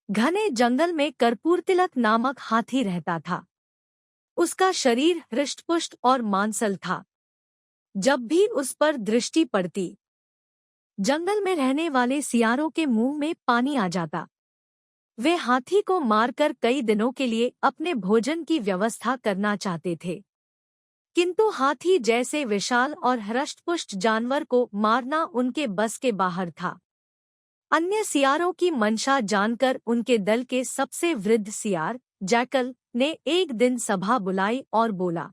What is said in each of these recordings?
घने जंगल में कर्पूरतिलक नामक हाथी रहता था। उसका शरीर हृष्टपुष्ट और मांसल था। जब भी उस पर दृष्टि पड़ती, जंगल में रहने वाले सियारों के मुंह में पानी आ जाता। वे हाथी को मारकर कई दिनों के लिए अपने भोजन की व्यवस्था करना चाहते थे, किंतु हाथी जैसे विशाल और हृष्टपुष्ट जानवर को मारना उनके बस के बाहर था। अन्य सियारों की मंशा जानकर उनके दल के सबसे वृद्ध सियार जैकल ने एक दिन सभा बुलाई और बोला,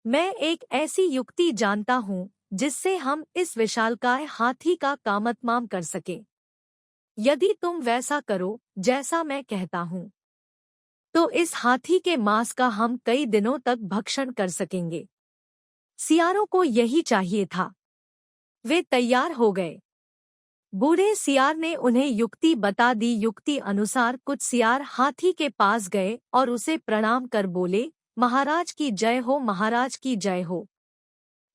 मैं एक ऐसी युक्ति जानता हूँ जिससे हम इस विशालकाय हाथी का कामतमाम कर सकें। यदि तुम वैसा करो जैसा मैं कहता हूँ, तो इस हाथी के मांस का हम कई दिनों तक भक्षण कर सकेंगे। सियारों को यही चाहिए था। वे तैयार हो गए। बूढ़े सियार ने उन्हें युक्ति बता दी। युक्ति अनुसार कुछ सियार हाथी के पास गए और उसे प्रणाम कर बोले, महाराज की जय हो, महाराज की जय हो।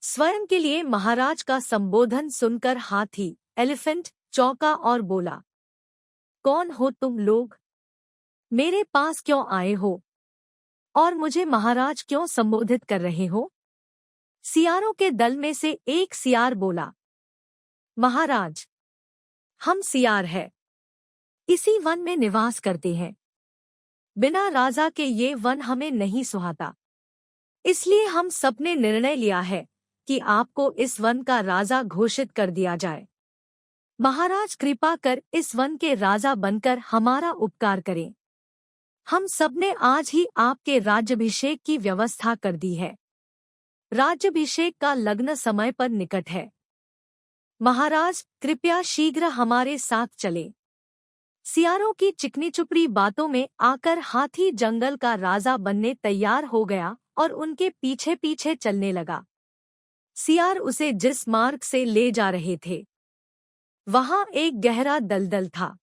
स्वयं के लिए महाराज का संबोधन सुनकर हाथी एलिफेंट चौंका और बोला, कौन हो तुम लोग? मेरे पास क्यों आए हो और मुझे महाराज क्यों संबोधित कर रहे हो? सियारों के दल में से एक सियार बोला, महाराज, हम सियार हैं, इसी वन में निवास करते हैं। बिना राजा के ये वन हमें नहीं सुहाता, इसलिए हम सबने निर्णय लिया है कि आपको इस वन का राजा घोषित कर दिया जाए। महाराज कृपा कर इस वन के राजा बनकर हमारा उपकार करें। हम सबने आज ही आपके राज्याभिषेक की व्यवस्था कर दी है। राज्याभिषेक का लग्न समय पर निकट है। महाराज कृपया शीघ्र हमारे साथ चले। सियारों की चिकनी चुपड़ी बातों में आकर हाथी जंगल का राजा बनने तैयार हो गया और उनके पीछे पीछे चलने लगा। सियार उसे जिस मार्ग से ले जा रहे थे, वहां एक गहरा दलदल था।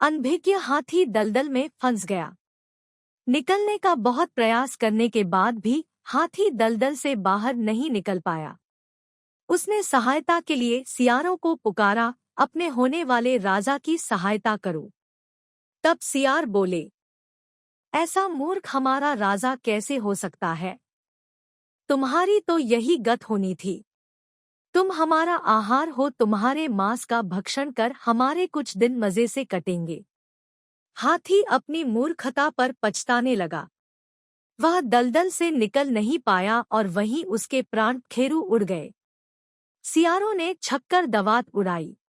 अनभिज्ञ हाथी दलदल में फंस गया। निकलने का बहुत प्रयास करने के बाद भी हाथी दलदल से बाहर नहीं निकल पाया। उसने सहायता के लिए सियारों को पुकारा, अपने होने वाले राजा की सहायता करो। तब सियार बोले, ऐसा मूर्ख हमारा राजा कैसे हो सकता है? तुम्हारी तो यही गत होनी थी। तुम हमारा आहार हो, तुम्हारे मांस का भक्षण कर हमारे कुछ दिन मजे से कटेंगे। हाथी अपनी मूर्खता पर पछताने लगा। वह दलदल से निकल नहीं पाया और वहीं उसके प्राण खेरू उड़ गए। सियारों ने छक्कर दवात उड़ाई।